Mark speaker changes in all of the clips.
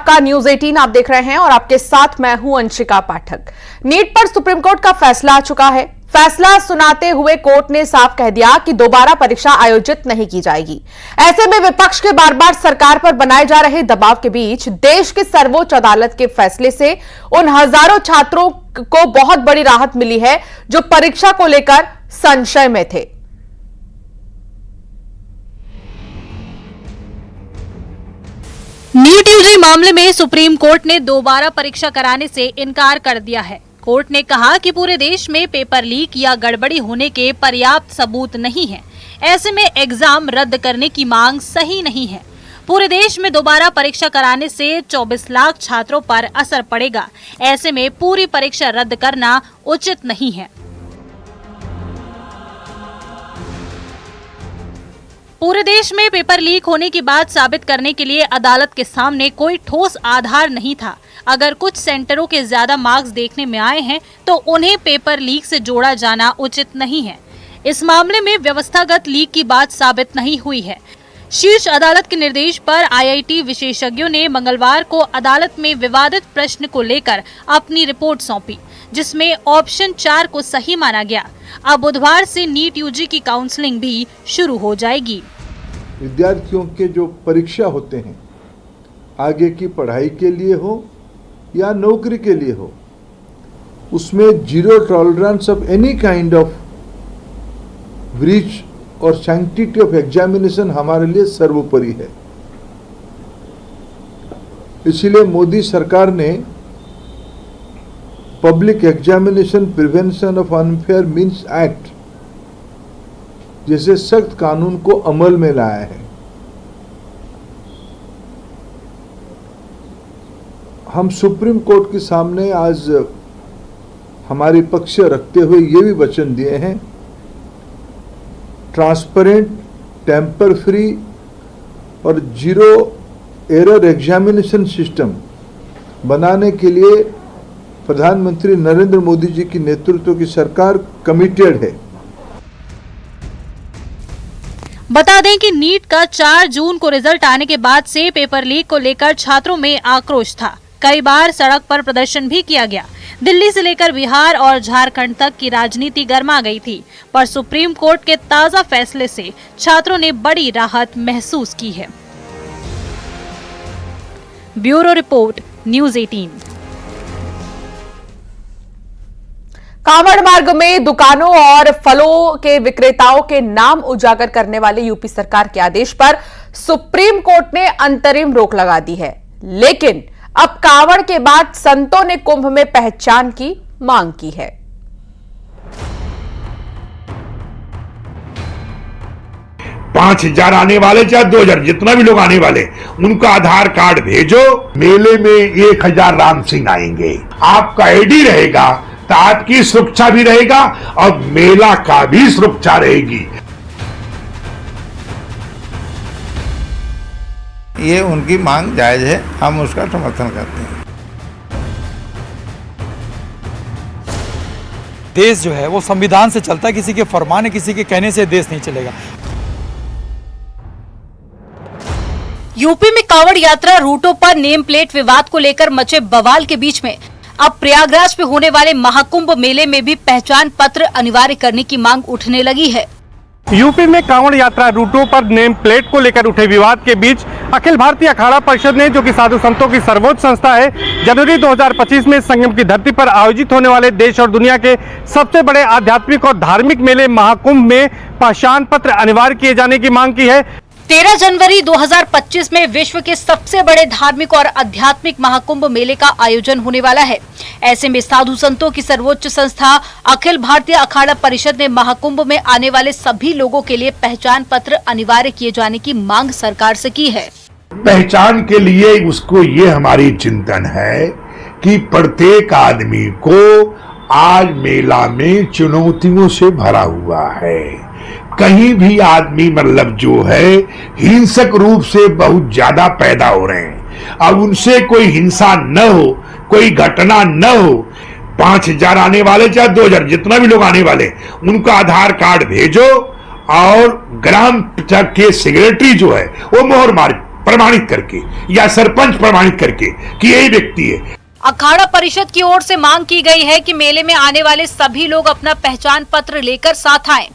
Speaker 1: आपका न्यूज 18 आप देख रहे हैं और आपके साथ मैं हूं अंशिका पाठक। नीट पर सुप्रीम कोर्ट का फैसला आ चुका है। फैसला सुनाते हुए कोर्ट ने साफ कह दिया कि दोबारा परीक्षा आयोजित नहीं की जाएगी। ऐसे में विपक्ष के बार बार सरकार पर बनाए जा रहे दबाव के बीच देश की सर्वोच्च अदालत के फैसले से उन हजारों छात्रों को बहुत बड़ी राहत मिली है जो परीक्षा को लेकर संशय में थे।
Speaker 2: नीट यूजी मामले में सुप्रीम कोर्ट ने दोबारा परीक्षा कराने से इनकार कर दिया है। कोर्ट ने कहा कि पूरे देश में पेपर लीक या गड़बड़ी होने के पर्याप्त सबूत नहीं है। ऐसे में एग्जाम रद्द करने की मांग सही नहीं है। पूरे देश में दोबारा परीक्षा कराने से 24 लाख छात्रों पर असर पड़ेगा। ऐसे में पूरी परीक्षा रद्द करना उचित नहीं है। पूरे देश में पेपर लीक होने की बात साबित करने के लिए अदालत के सामने कोई ठोस आधार नहीं था। अगर कुछ सेंटरों के ज्यादा मार्क्स देखने में आए हैं तो उन्हें पेपर लीक से जोड़ा जाना उचित नहीं है। इस मामले में व्यवस्थागत लीक की बात साबित नहीं हुई है। शीर्ष अदालत के निर्देश पर आईआईटी विशेषज्ञों ने मंगलवार को अदालत में विवादित प्रश्न को लेकर अपनी रिपोर्ट सौंपी, जिसमें ऑप्शन 4 को सही माना गया। अब बुधवार से नीट यूजी की काउंसलिंग भी शुरू हो जाएगी।
Speaker 3: विद्यार्थियों के जो परीक्षा होते हैं आगे की पढ़ाई के लिए हो या नौकरी के लिए हो, उसमें zero tolerance of any kind of breach और सैंक्टिटी ऑफ एग्जामिनेशन हमारे लिए सर्वोपरि है। इसीलिए मोदी सरकार ने public examination prevention of unfair means act जैसे सख्त कानून को अमल में लाया है। हम सुप्रीम कोर्ट के सामने आज हमारी पक्ष रखते हुए ये भी वचन दिए हैं, ट्रांसपेरेंट, टेम्पर फ्री और जीरो एरर एग्जामिनेशन सिस्टम बनाने के लिए प्रधानमंत्री नरेंद्र मोदी जी की नेतृत्व की सरकार कमिटेड है।
Speaker 2: बता दें कि नीट का 4 जून को रिजल्ट आने के बाद से पेपर लीक को लेकर छात्रों में आक्रोश था। कई बार सड़क पर प्रदर्शन भी किया गया। दिल्ली से लेकर बिहार और झारखंड तक की राजनीति गर्मा गई थी, पर सुप्रीम कोर्ट के ताजा फैसले से छात्रों ने बड़ी राहत महसूस की है। Bureau report, news 18।
Speaker 1: कांवड़ मार्ग में दुकानों और फलों के विक्रेताओं के नाम उजागर करने वाले यूपी सरकार के आदेश पर सुप्रीम कोर्ट ने अंतरिम रोक लगा दी है। लेकिन अब कांवड़ के बाद संतों ने कुंभ में पहचान की मांग की है।
Speaker 4: पांच 5,000 आने वाले चाहे 2,000 जितना भी लोग आने वाले, उनका आधार कार्ड भेजो। मेले में 1,000 राम सिंह आएंगे। आपका आईडी रहेगा तो आपकी सुरक्षा भी रहेगा और मेला का भी सुरक्षा रहेगी।
Speaker 5: ये उनकी मांग जायज है, हम उसका समर्थन करते हैं।
Speaker 6: देश जो है वो संविधान से चलता है, किसी के फरमान, किसी के कहने से देश नहीं चलेगा।
Speaker 2: यूपी में कांवड़ यात्रा रूटों पर नेम प्लेट विवाद को लेकर मचे बवाल के बीच में अब प्रयागराज में होने वाले महाकुंभ मेले में भी पहचान पत्र अनिवार्य करने की मांग उठने लगी है।
Speaker 7: यूपी में कांवड़ यात्रा रूटों पर नेम प्लेट को लेकर उठे विवाद के बीच अखिल भारतीय अखाड़ा परिषद ने, जो कि साधु संतों की सर्वोच्च संस्था है, जनवरी 2025 में संगम की धरती पर आयोजित होने वाले देश और दुनिया के सबसे बड़े आध्यात्मिक और धार्मिक मेले महाकुंभ में पहचान पत्र अनिवार्य किए जाने की मांग की है।
Speaker 2: 13 जनवरी 2025 में विश्व के सबसे बड़े धार्मिक और आध्यात्मिक महाकुंभ मेले का आयोजन होने वाला है। ऐसे में साधु संतों की सर्वोच्च संस्था अखिल भारतीय अखाड़ा परिषद ने महाकुंभ में आने वाले सभी लोगों के लिए पहचान पत्र अनिवार्य किए जाने की मांग सरकार से की है।
Speaker 4: पहचान के लिए उसको ये हमारी चिंतन है कि प्रत्येक आदमी को आज मेला में चुनौतियों से भरा हुआ है। कहीं भी आदमी मतलब जो है हिंसक रूप से बहुत ज्यादा पैदा हो रहे हैं। अब उनसे कोई हिंसा न हो, कोई घटना न हो। 5,000 आने वाले चाहे 2,000 जितना भी लोग आने वाले, उनका आधार कार्ड भेजो और ग्राम के सेक्रेटरी जो है वो मोहर प्रमाणित करके या सरपंच प्रमाणित करके कि यही व्यक्ति है।
Speaker 2: अखाड़ा परिषद की ओर से मांग की गई है कि मेले में आने वाले सभी लोग अपना पहचान पत्र लेकर साथ आएं।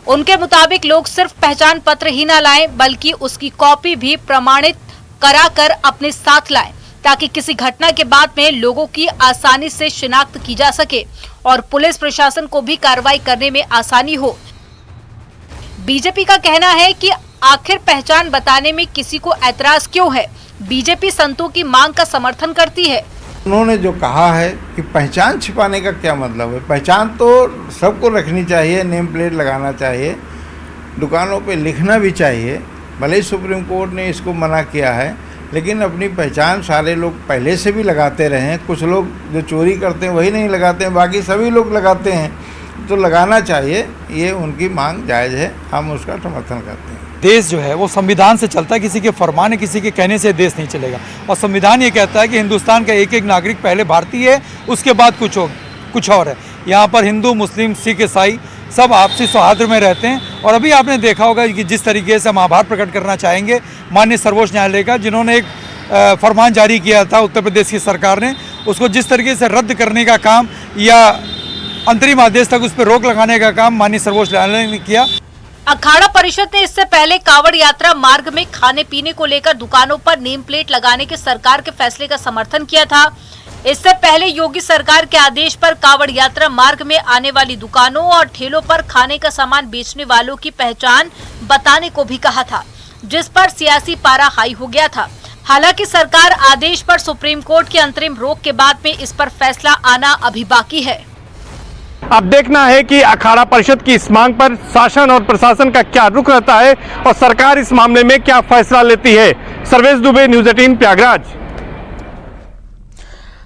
Speaker 2: उनके मुताबिक लोग सिर्फ पहचान पत्र ही न लाएं बल्कि उसकी कॉपी भी प्रमाणित कराकर अपने साथ लाएं, ताकि किसी घटना के बाद में लोगों की आसानी से शिनाख्त की जा सके और पुलिस प्रशासन को भी कार्रवाई करने में आसानी हो। बीजेपी का कहना है कि आखिर पहचान बताने में किसी को ऐतराज क्यों है। बीजेपी संतों की मांग का समर्थन करती है।
Speaker 5: उन्होंने जो कहा है कि पहचान छिपाने का क्या मतलब है। पहचान तो सबको रखनी चाहिए, नेम प्लेट लगाना चाहिए, दुकानों पे लिखना भी चाहिए। भले ही सुप्रीम कोर्ट ने इसको मना किया है, लेकिन अपनी पहचान सारे लोग पहले से भी लगाते रहे हैं। कुछ लोग जो चोरी करते हैं वही नहीं लगाते हैं, बाकी सभी लोग लगाते हैं, तो लगाना चाहिए। ये उनकी मांग जायज़ है, हम उसका समर्थन करते हैं।
Speaker 6: देश जो है वो संविधान से चलता है, किसी के फरमान किसी के कहने से देश नहीं चलेगा। और संविधान ये कहता है कि हिंदुस्तान का एक एक नागरिक पहले भारतीय है, उसके बाद कुछ और है। यहाँ पर हिंदू, मुस्लिम, सिख, ईसाई सब आपसी सौहार्द में रहते हैं। और अभी आपने देखा होगा कि जिस तरीके से हम आभार प्रकट करना चाहेंगे माननीय सर्वोच्च न्यायालय का, जिन्होंने एक फरमान जारी किया था उत्तर प्रदेश की सरकार ने, उसको जिस तरीके से रद्द करने का काम या अंतरिम आदेश तक उस पर रोक लगाने का काम माननीय सर्वोच्च न्यायालय ने किया।
Speaker 2: अखाड़ा परिषद ने इससे पहले कावड़ यात्रा मार्ग में खाने पीने को लेकर दुकानों पर नेम प्लेट लगाने के सरकार के फैसले का समर्थन किया था। इससे पहले योगी सरकार के आदेश पर कावड़ यात्रा मार्ग में आने वाली दुकानों और ठेलों पर खाने का सामान बेचने वालों की पहचान बताने को भी कहा था, जिस पर सियासी पारा हाई हो गया था। हालांकि सरकार आदेश पर सुप्रीम कोर्ट की अंतरिम रोक के बाद में इस पर फैसला आना अभी बाकी है।
Speaker 7: अब देखना है कि अखाड़ा परिषद की इस मांग पर शासन और प्रशासन का क्या रुख रहता है और सरकार इस मामले में क्या फैसला लेती है। सर्वेश दुबे, न्यूज़ 18 प्रयागराज।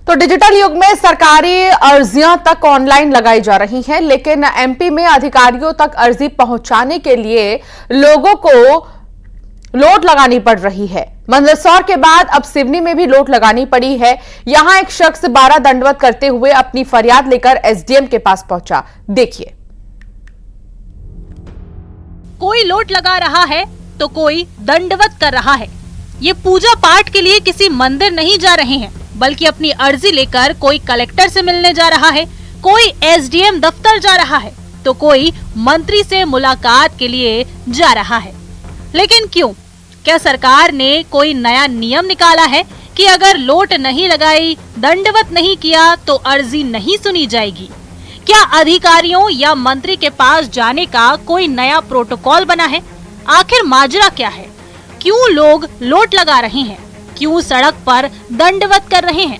Speaker 1: तो डिजिटल युग में सरकारी अर्जियां तक ऑनलाइन लगाई जा रही हैं, लेकिन एमपी में अधिकारियों तक अर्जी पहुंचाने के लिए लोगों को लोट लगानी पड़ रही है। मंदसौर के बाद अब सिवनी में भी लोट लगानी पड़ी है। यहां एक शख्स 12 दंडवत करते हुए अपनी फरियाद लेकर एसडीएम के पास पहुंचा। देखिए,
Speaker 2: कोई लोट लगा रहा है तो कोई दंडवत कर रहा है। ये पूजा पाठ के लिए किसी मंदिर नहीं जा रहे हैं, बल्कि अपनी अर्जी लेकर कोई कलेक्टर से मिलने जा रहा है, कोई एसडीएम दफ्तर जा रहा है, तो कोई मंत्री से मुलाकात के लिए जा रहा है। लेकिन क्यों? क्या सरकार ने कोई नया नियम निकाला है कि अगर लोट नहीं लगाई, दंडवत नहीं किया तो अर्जी नहीं सुनी जाएगी? क्या अधिकारियों या मंत्री के पास जाने का कोई नया प्रोटोकॉल बना है? आखिर माजरा क्या है? क्यों लोग लोट लगा रहे हैं? क्यों सड़क पर दंडवत कर रहे हैं?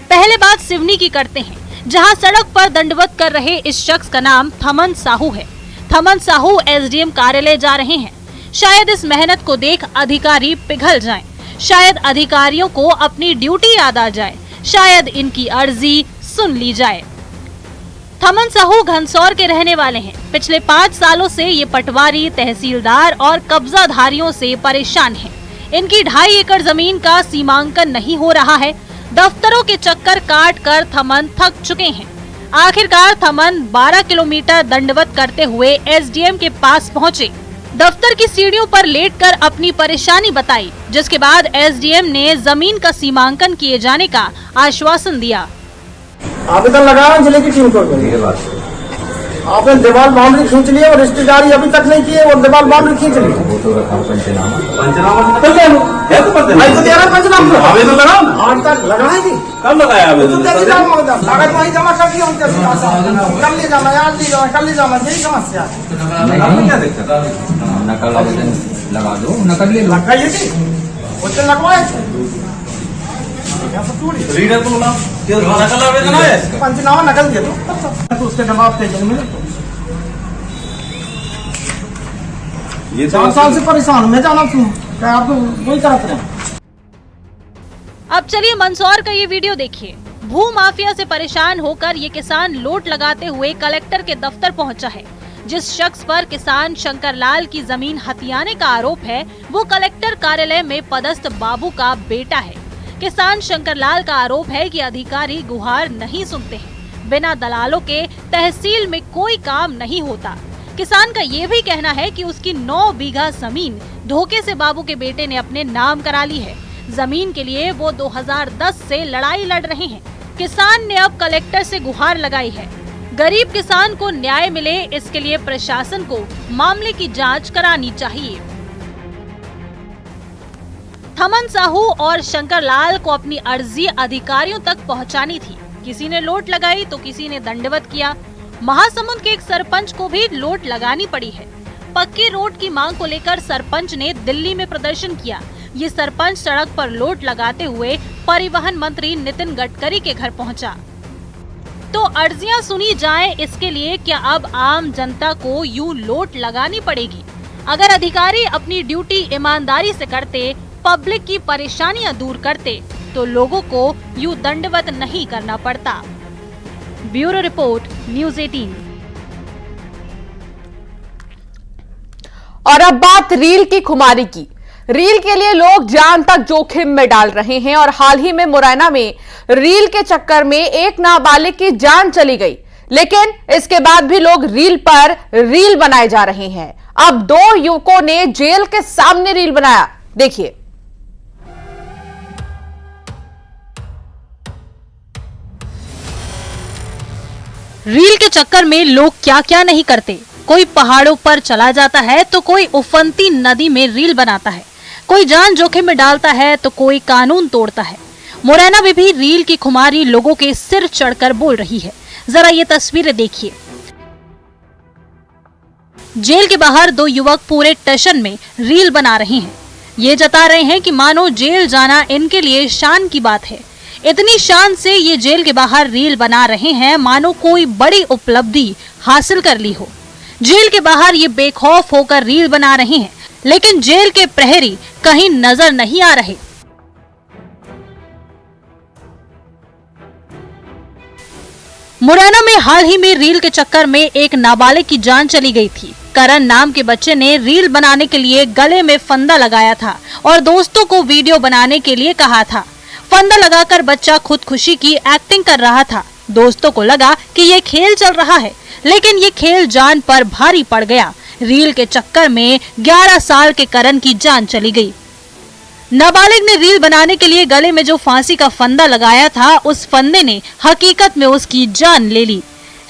Speaker 2: पहले बात सिवनी की करते हैं, जहां सड़क पर दंडवत कर रहे इस शख्स का नाम थमन साहू है। थमन साहू एसडीएम कार्यालय जा रहे हैं। शायद इस मेहनत को देख अधिकारी पिघल जाएं, शायद अधिकारियों को अपनी ड्यूटी याद आ जाए, शायद इनकी अर्जी सुन ली जाए। थमन साहू घनसौर के रहने वाले हैं। पिछले 5 सालों से ये पटवारी, तहसीलदार और कब्जाधारियों से परेशान हैं। इनकी 2.5 एकड़ जमीन का सीमांकन नहीं हो रहा है। दफ्तरों के चक्कर काट कर थमन थक चुके हैं। आखिरकार थमन 12 किलोमीटर दंडवत करते हुए एसडीएम के पास पहुंचे। दफ्तर की सीढ़ियों पर लेटकर अपनी परेशानी बताई, जिसके बाद एसडीएम ने जमीन का सीमांकन किए जाने का आश्वासन दिया।
Speaker 8: आवेदन लगाया जिले की टीम को, आपने दीवार बाउंड्री खींच ली और रिश्तेदारी अभी तक नहीं की है और दीवार बाउंड्री खींच ली। आवेदन लगाओ ना, आज तक लगाए थी। कब लगाया आवेदन? कागज वहीं जमा कर दिया, कल ले जाना, आज ले जाना, कल ले जाना, यही समस्या है। क्या दिक्कत? नकल आवेदन लगा दो, नकल ले लगाइए थी, उससे लगवाए रीडर को नकल आवेदन है, पंचनामा नकल दे दो, तो उसके जवाब दे मिले। ये 4 साल से परेशान मैं जाना क्या आपको वही करते हैं।
Speaker 2: अब चलिए मंदसौर का ये वीडियो देखिए। भू माफिया से परेशान होकर ये किसान लोट लगाते हुए कलेक्टर के दफ्तर पहुंचा है। जिस शख्स पर किसान शंकर लाल की जमीन हथियाने का आरोप है, वो कलेक्टर कार्यालय में पदस्थ बाबू का बेटा है। किसान शंकर लाल का आरोप है कि अधिकारी गुहार नहीं सुनते हैं। बिना दलालों के तहसील में कोई काम नहीं होता। किसान का ये भी कहना है कि उसकी 9 बीघा जमीन धोखे से बाबू के बेटे ने अपने नाम करा ली है। जमीन के लिए वो 2010 से लड़ाई लड़ रहे हैं। किसान ने अब कलेक्टर से गुहार लगाई है। गरीब किसान को न्याय मिले, इसके लिए प्रशासन को मामले की जांच करानी चाहिए। थमन साहू और शंकर लाल को अपनी अर्जी अधिकारियों तक पहुंचानी थी। किसी ने लोट लगाई तो किसी ने दंडवत किया। महासमुंद के एक सरपंच को भी लोट लगानी पड़ी है। पक्की रोड की मांग को लेकर सरपंच ने दिल्ली में प्रदर्शन किया। ये सरपंच सड़क पर लोट लगाते हुए परिवहन मंत्री नितिन गडकरी के घर पहुंचा। तो अर्जियां सुनी जाएं, इसके लिए क्या अब आम जनता को यूं लोट लगानी पड़ेगी? अगर अधिकारी अपनी ड्यूटी ईमानदारी से करते, पब्लिक की परेशानियां दूर करते, तो लोगों को यूं दंडवत नहीं करना पड़ता। Bureau report, news 18।
Speaker 1: और अब बात रील की खुमारी की। रील के लिए लोग जान तक जोखिम में डाल रहे हैं और हाल ही में मुरैना में रील के चक्कर में एक नाबालिग की जान चली गई, लेकिन इसके बाद भी लोग रील पर रील बनाए जा रहे हैं। अब 2 युवकों ने जेल के सामने रील बनाया, देखिए।
Speaker 2: रील के चक्कर में लोग क्या क्या नहीं करते। कोई पहाड़ों पर चला जाता है तो कोई उफनती नदी में रील बनाता है, कोई जान जोखिम में डालता है तो कोई कानून तोड़ता है। मुरैना में भी रील की खुमारी लोगों के सिर चढ़कर बोल रही है। जरा ये तस्वीरें देखिए। जेल के बाहर 2 युवक पूरे टशन में रील बना रहे हैं। ये जता रहे हैं कि मानो जेल जाना इनके लिए शान की बात है। इतनी शान से ये जेल के बाहर रील बना रहे हैं मानो कोई बड़ी उपलब्धि हासिल कर ली हो। जेल के बाहर ये बेखौफ होकर रील बना रहे हैं, लेकिन जेल के प्रहरी कहीं नजर नहीं आ रहे। मुरैना में हाल ही में रील के चक्कर में एक नाबालिग की जान चली गई थी। करण नाम के बच्चे ने रील बनाने के लिए गले में फंदा लगाया था और दोस्तों को वीडियो बनाने के लिए कहा था। फंदा लगाकर बच्चा खुदकुशी की एक्टिंग कर रहा था। दोस्तों को लगा कि ये खेल चल रहा है, लेकिन ये खेल जान पर भारी पड़ गया। रील के चक्कर में 11 साल के करण की जान चली गई। नाबालिग ने रील बनाने के लिए गले में जो फांसी का फंदा लगाया था, उस फंदे ने हकीकत में उसकी जान ले ली।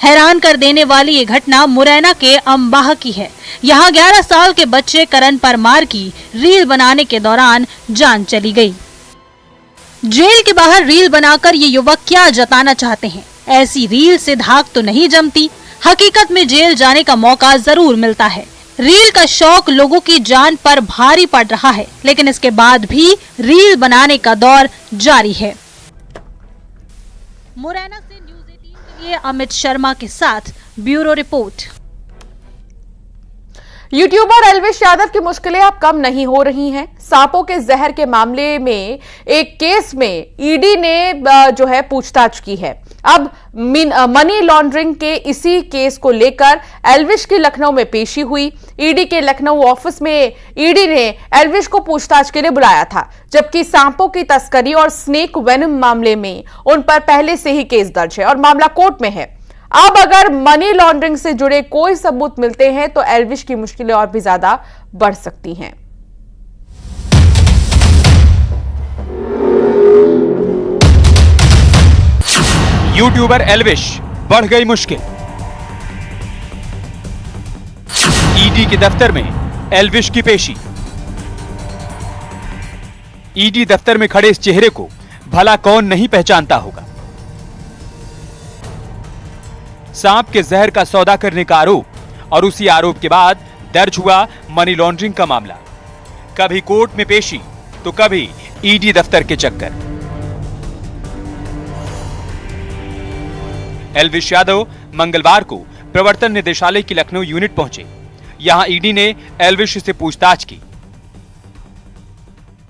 Speaker 2: हैरान कर देने वाली ये घटना मुरैना के अंबाह की है। यहाँ 11 साल के बच्चे करण परमार की रील बनाने के दौरान जान चली गई। जेल के बाहर रील बनाकर ये युवक क्या जताना चाहते हैं? ऐसी रील से धाक तो नहीं जमती। हकीकत में जेल जाने का मौका जरूर मिलता है। रील का शौक लोगों की जान पर भारी पड़ रहा है, लेकिन इसके बाद भी रील बनाने का दौर जारी है। मुरैना से न्यूज़ 18 के लिए अमित शर्मा के साथ bureau report.
Speaker 1: YouTuber Elvish Yadav की मुश्किलें अब कम नहीं हो रही हैं। सांपों के जहर के मामले में एक केस में ईडी ने जो है पूछताछ की है। अब मनी लॉन्ड्रिंग के इसी केस को लेकर एल्विश की लखनऊ में पेशी हुई। ईडी के लखनऊ ऑफिस में ईडी ने एल्विश को पूछताछ के लिए बुलाया था, जबकि सांपों की तस्करी और स्नेक वेनम मामले में उन पर पहले से ही केस दर्ज है और मामला कोर्ट में है। अब अगर मनी लॉन्ड्रिंग से जुड़े कोई सबूत मिलते हैं तो एल्विश की मुश्किलें और भी ज्यादा बढ़ सकती हैं।
Speaker 9: यूट्यूबर एल्विश, बढ़ गई मुश्किल। ईडी के दफ्तर में एल्विश की पेशी। ईडी दफ्तर में खड़े इस चेहरे को भला कौन नहीं पहचानता होगा। सांप के जहर का सौदा करने का आरोप और उसी आरोप के बाद दर्ज हुआ मनी लॉन्ड्रिंग का मामला। कभी कोर्ट में पेशी तो कभी ईडी दफ्तर के चक्कर। एल्विश यादव मंगलवार को प्रवर्तन निदेशालय की लखनऊ यूनिट पहुंचे। यहां ईडी ने एल्विश से पूछताछ की।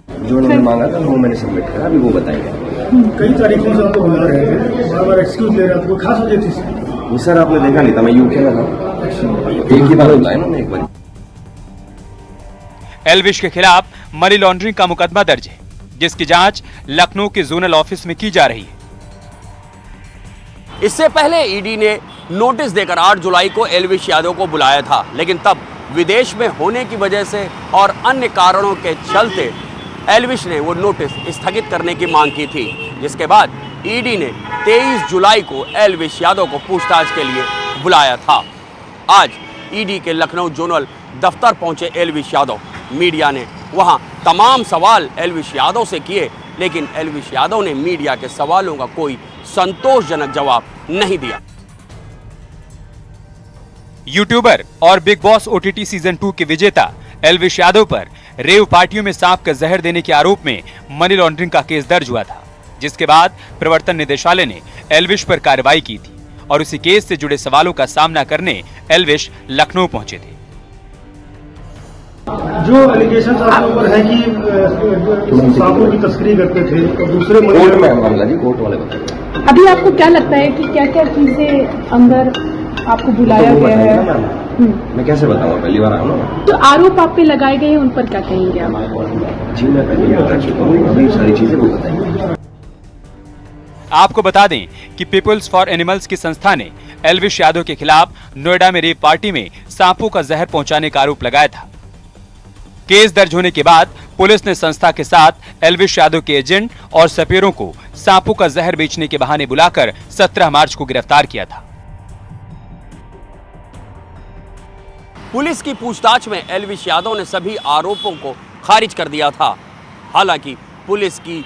Speaker 10: जो उन्होंने मांगा था वो मैंने सबमिट करा, अभी वो बताएंगे।
Speaker 11: कई तारीखों से आपको बुला रहे थे, बार-बार एक्सक्यूज ले रहे थे, कोई खास वजह थी?
Speaker 10: सर आपने देखा नहीं था, मैं यूके में था, एक ही बार बुलाया ना एक बार।
Speaker 9: एल्विश के खिलाफ मनी लॉन्ड्रिंग का मुकदमा दर्ज है, जिसकी जांच लखनऊ के जोनल ऑफिस में की जा रही है।
Speaker 12: इससे पहले ईडी ने नोटिस देकर 8 जुलाई को एल्विश यादव को बुलाया था, लेकिन तब विदेश में होने की वजह से और अन्य कारणों के चलते एल्विश ने वो नोटिस स्थगित करने की मांग की थी, जिसके बाद ईडी ने 23 जुलाई को एल्विश यादव को पूछताछ के लिए बुलाया था। आज ईडी के लखनऊ जोनल दफ्तर पहुंचे एल्विश यादव। मीडिया ने वहां तमाम सवाल एल्विश यादव से किए, लेकिन एल्विश यादव ने मीडिया के सवालों का कोई संतोषजनक जवाब नहीं दिया।
Speaker 9: यूट्यूबर और बिग बॉस ओटीटी सीजन 2 के विजेता एल्विश यादव पर रेव पार्टियों में सांप का जहर देने के आरोप में मनी लॉन्ड्रिंग का केस दर्ज हुआ था, जिसके बाद प्रवर्तन निदेशालय ने एल्विश पर कार्रवाई की थी और उसी केस से जुड़े सवालों का सामना करने एल्विश लखनऊ पहुंचे थे।
Speaker 11: जो एलिगेशंस आपके ऊपर है कि सांपों की तस्करी करते थे और दूसरे
Speaker 10: कोर्ट में मामला जी, कोर्ट वाले बताएंगे।
Speaker 13: अभी आपको क्या लगता है कि क्या क्या चीजें अंदर आपको बुलाया गया है?
Speaker 10: मैं कैसे बताऊंगा, पहली बार आया ना।
Speaker 13: तो आरोप आप पे लगाए गए हैं, उन पर क्या कहेंगे आप?
Speaker 10: जी मैं पहले बता चुका हूँ, अभी सारी चीजें वो बताएंगे।
Speaker 9: आपको बता दें कि पीपुल्स फॉर एनिमल्स की संस्था ने एल्विश यादव के खिलाफ नोएडा में रेव पार्टी में सांपों का जहर पहुंचाने का आरोप लगाया था। केस दर्ज होने के बाद पुलिस ने संस्था के साथ एल्विश यादव के एजेंट और सपेरों को सांपों का जहर बेचने के बहाने बुलाकर 17 मार्च को गिरफ्तार किया था।
Speaker 12: पुलिस की पूछताछ में एल्विश यादव ने सभी आरोपों को खारिज कर दिया था। हालांकि पुलिस की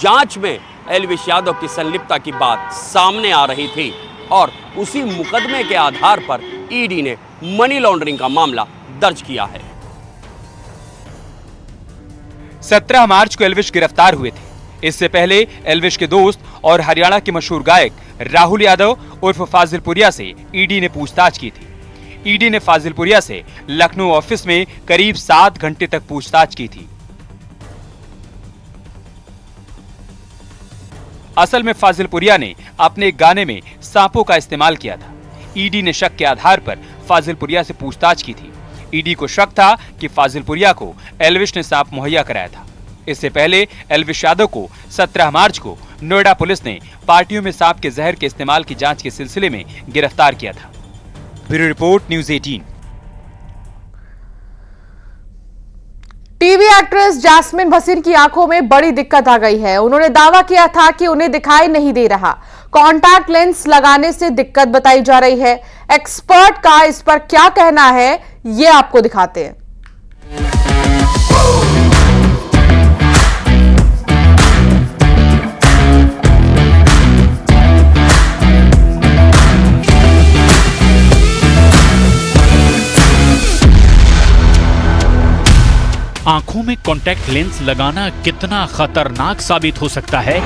Speaker 12: जांच में एल्विश यादव की संलिप्तता की बात सामने आ रही थी और उसी मुकदमे के आधार पर ईडी ने मनी लॉन्ड्रिंग का मामला दर्ज किया है।
Speaker 9: 17 मार्च को एल्विश गिरफ्तार हुए थे। इससे पहले एल्विश के दोस्त और हरियाणा के मशहूर गायक राहुल यादव उर्फ फाजिलपुरिया से ईडी ने पूछताछ की थी। ईडी ने फाजिलपुरिया से लखनऊ ऑफिस में करीब 7 घंटे तक पूछताछ की थी। असल में फाजिलपुरिया ने अपने एक गाने में सांपों का इस्तेमाल किया था। ईडी ने शक के आधार पर फाजिलपुरिया से पूछताछ की थी। ईडी को शक था कि फाजिलपुरिया को एल्विश ने सांप मुहैया कराया था। इससे पहले एल्विश यादव को 17 मार्च को नोएडा पुलिस ने पार्टियों में सांप के जहर के इस्तेमाल की जांच के सिलसिले में गिरफ्तार किया था। Bureau report, news 18।
Speaker 1: TV actress Jasmin Bhasin की आंखों में बड़ी दिक्कत आ गई है। उन्होंने दावा किया था कि उन्हें दिखाई नहीं दे रहा। कॉन्टैक्ट लेंस लगाने से दिक्कत बताई जा रही है। एक्सपर्ट का इस पर क्या कहना है, ये आपको दिखाते हैं।
Speaker 14: आंखों में कॉन्टैक्ट लेंस लगाना कितना खतरनाक साबित हो सकता है,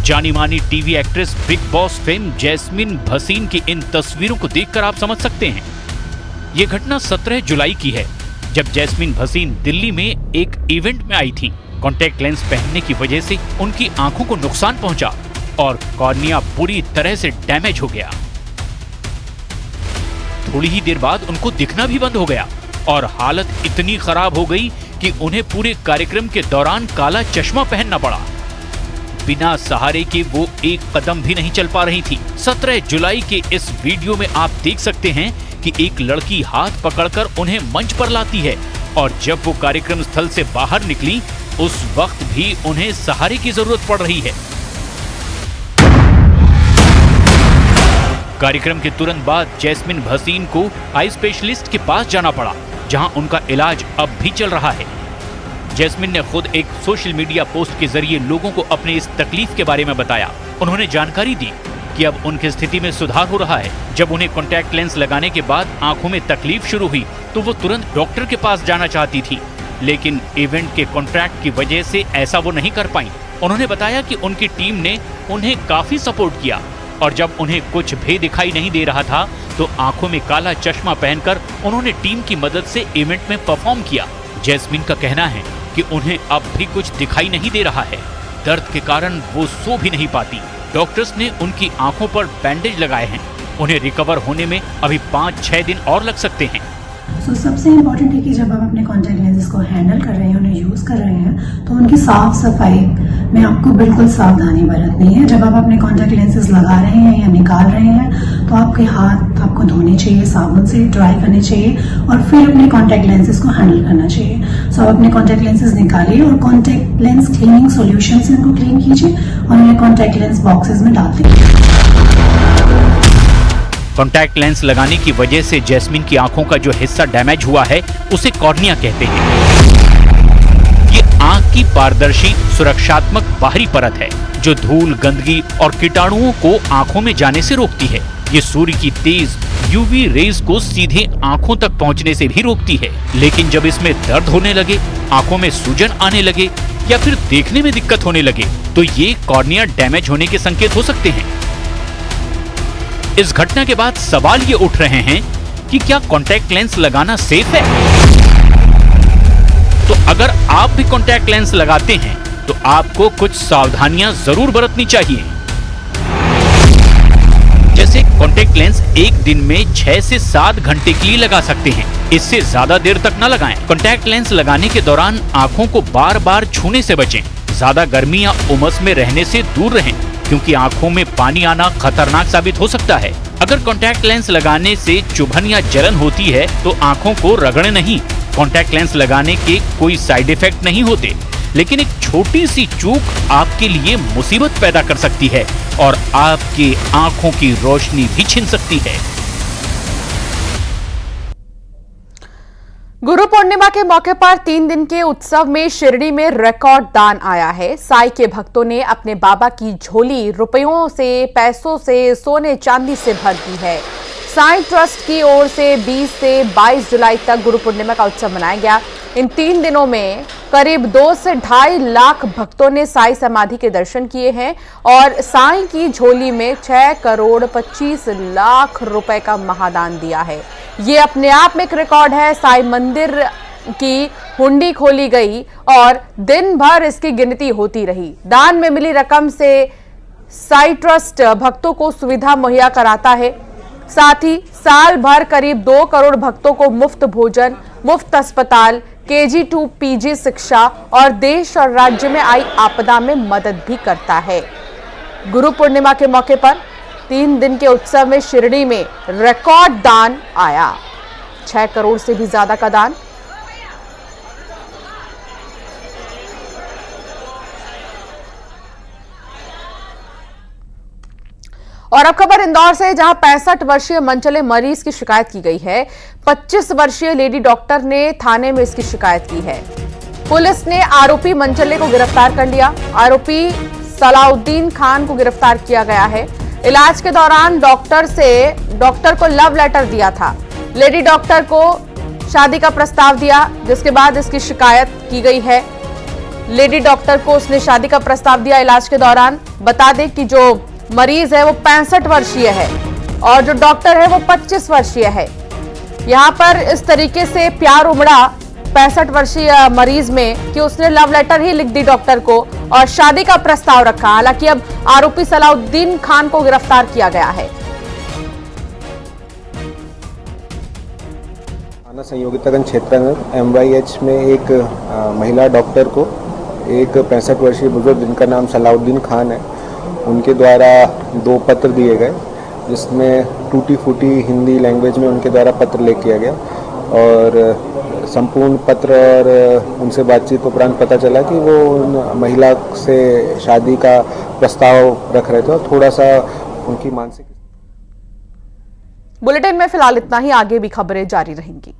Speaker 14: जानी मानी TV actress Bigg Boss fame Jasmin Bhasin की इन तस्वीरों को देखकर आप समझ सकते हैं। यह घटना 17 जुलाई की है, जब जैस्मिन भसीन दिल्ली में एक इवेंट में आई थी। कॉन्टैक्ट लेंस पहनने की वजह से उनकी आंखों को नुकसान पहुंचा और कॉर्निया पूरी तरह से डैमेज हो गया। थोड़ी ही देर बाद उनको दिखना भी बंद हो गया और हालत इतनी खराब हो गई कि उन्हें पूरे कार्यक्रम के दौरान काला चश्मा पहनना पड़ा। बिना सहारे के वो एक कदम भी नहीं चल पा रही थी। 17 जुलाई के इस वीडियो में आप देख सकते हैं कि एक लड़की हाथ पकड़कर उन्हें मंच पर लाती है और जब वो कार्यक्रम स्थल से बाहर निकली उस वक्त भी उन्हें सहारे की जरूरत पड़ रही है। कार्यक्रम के तुरंत बाद जैस्मिन भसीन को आई स्पेशलिस्ट के पास जाना पड़ा, जहां उनका इलाज अब भी चल रहा है। जैस्मिन ने खुद एक सोशल मीडिया पोस्ट के जरिए लोगों को अपने इस तकलीफ के बारे में बताया। उन्होंने जानकारी दी कि अब उनकी स्थिति में सुधार हो रहा है। जब उन्हें कॉन्टैक्ट लेंस लगाने के बाद आंखों में तकलीफ शुरू हुई तो वो तुरंत डॉक्टर के पास जाना चाहती थी, लेकिन इवेंट के कॉन्ट्रैक्ट की वजह से ऐसा वो नहीं कर पाई। उन्होंने बताया कि उनकी टीम ने उन्हें काफी सपोर्ट किया और जब उन्हें कुछ भी दिखाई नहीं दे रहा था तो आंखों में काला चश्मा पहनकर उन्होंने टीम की मदद से इवेंट में परफॉर्म किया। जैस्मिन का कहना है कि उन्हें अब भी कुछ दिखाई नहीं दे रहा है। दर्द के कारण वो सो भी नहीं पाती। डॉक्टर्स ने उनकी आंखों पर बैंडेज लगाए हैं। उन्हें रिकवर होने में अभी 5-6 दिन और लग सकते हैं।
Speaker 15: सबसे इम्पोर्टेंट है कि जब आप अपने कॉन्टैक्ट लेंसेज को हैंडल कर रहे हैं, उन्हें यूज़ कर रहे हैं, तो उनकी साफ सफाई
Speaker 13: में आपको बिल्कुल सावधानी बरतनी है। जब आप अपने कॉन्टैक्ट लेंसेज लगा रहे हैं या निकाल रहे हैं तो आपके हाथ आपको धोने चाहिए, साबुन से ड्राई करने चाहिए और फिर अपने कॉन्टैक्ट लेंसेज को हैंडल करना चाहिए। सो आप अपने कॉन्टैक्ट लेंसेज निकालिए और कॉन्टैक्ट लेंस क्लीनिंग सॉल्यूशन से इनको क्लीन कीजिए और उन्हें कॉन्टैक्ट लेंस बॉक्सेस में डाल दीजिए।
Speaker 14: कॉन्टैक्ट लेंस लगाने की वजह से जैस्मिन की आंखों का जो हिस्सा डैमेज हुआ है उसे कॉर्निया कहते हैं। ये आंख की पारदर्शी सुरक्षात्मक बाहरी परत है जो धूल, गंदगी और कीटाणुओं को आंखों में जाने से रोकती है। ये सूर्य की तेज यूवी रेज को सीधे आंखों तक पहुंचने से भी रोकती है। लेकिन जब इसमें दर्द होने लगे, आंखों में सूजन आने लगे या फिर देखने में दिक्कत होने लगे तो ये कॉर्निया डैमेज होने के संकेत हो सकते हैं। इस घटना के बाद सवाल ये उठ रहे हैं कि क्या कॉन्टैक्ट लेंस लगाना सेफ है? तो अगर आप भी कॉन्टैक्ट लेंस लगाते हैं तो आपको कुछ सावधानियां जरूर बरतनी चाहिए। जैसे कॉन्टैक्ट लेंस एक दिन में 6 से 7 घंटे के लिए लगा सकते हैं, इससे ज्यादा देर तक न लगाएं। कॉन्टैक्ट लेंस लगाने के दौरान आंखों को बार बार छूने से बचें। ज्यादा गर्मी या उमस में रहने से दूर रहें क्योंकि आंखों में पानी आना खतरनाक साबित हो सकता है। अगर कॉन्टैक्ट लेंस लगाने से चुभन या जलन होती है तो आंखों को रगड़े नहीं। कॉन्टैक्ट लेंस लगाने के कोई साइड इफेक्ट नहीं होते, लेकिन एक छोटी सी चूक आपके लिए मुसीबत पैदा कर सकती है और आपकी आंखों की रोशनी भी छीन सकती है।
Speaker 1: गुरु पूर्णिमा के मौके पर 3 दिन के उत्सव में शिरडी में रिकॉर्ड दान आया है। साई के भक्तों ने अपने बाबा की झोली रुपयों से, पैसों से, सोने चांदी से भर दी है। साई ट्रस्ट की ओर से 20 से 22 जुलाई तक गुरु पूर्णिमा का उत्सव मनाया गया। इन 3 दिनों में करीब 2 से 2.5 लाख भक्तों ने साई समाधि के दर्शन किए हैं और साई की झोली में 6 करोड़ 25 लाख रुपए का महादान दिया है। ये अपने आप में एक रिकॉर्ड है। साई मंदिर की हुंडी खोली गई और दिन भर इसकी गिनती होती रही। दान में मिली रकम से साई ट्रस्ट भक्तों को सुविधा मुहैया कराता है। साथ ही साल भर करीब 2 करोड़ भक्तों को मुफ्त भोजन, मुफ्त अस्पताल, KG2 PG शिक्षा और देश और राज्य में आई आपदा में मदद भी करता है। गुरु पूर्णिमा के मौके पर 3 दिन के उत्सव में शिरडी में रिकॉर्ड दान आया। 6 करोड़ से भी ज्यादा का दान। और अब खबर इंदौर से, जहां 65 वर्षीय मनचले मरीज की शिकायत की गई है। 25 वर्षीय लेडी डॉक्टर ने थाने में इसकी शिकायत की है। पुलिस ने आरोपी मनचले को गिरफ्तार कर लिया। आरोपी सलाउद्दीन खान को गिरफ्तार किया गया है। इलाज के दौरान डॉक्टर को लव लेटर दिया था। लेडी डॉक्टर को शादी का प्रस्ताव दिया, जिसके बाद इसकी शिकायत की गई है। लेडी डॉक्टर को उसने शादी का प्रस्ताव दिया इलाज के दौरान। बता दें कि जो मरीज है वो 65 वर्षीय है और जो डॉक्टर है वो 25 वर्षीय है। यहां पर इस तरीके से प्यार उमड़ा 65 वर्षीय मरीज में कि उसने लव लेटर ही लिख दी डॉक्टर को और शादी का प्रस्ताव रखा। हालांकि अब आरोपी सलाउद्दीन खान को गिरफ्तार किया गया है।
Speaker 15: थाना संयोगितागंज क्षेत्र में MYH में एक महिला डॉक्टर को एक 65 वर्षीय बुजुर्ग जिनका नाम सलाउद्दीन खान है, उनके द्वारा 2 पत्र दिए गए, जिसमें टूटी फूटी हिंदी लैंग्वेज में उनके द्वारा पत्र लिख किया गया और संपूर्ण पत्र और उनसे बातचीत उपरांत पता चला कि वो उन महिला से शादी का प्रस्ताव रख रहे थे और थोड़ा सा उनकी मानसिक।
Speaker 1: बुलेटिन में फिलहाल इतना ही, आगे भी खबरें जारी रहेंगी।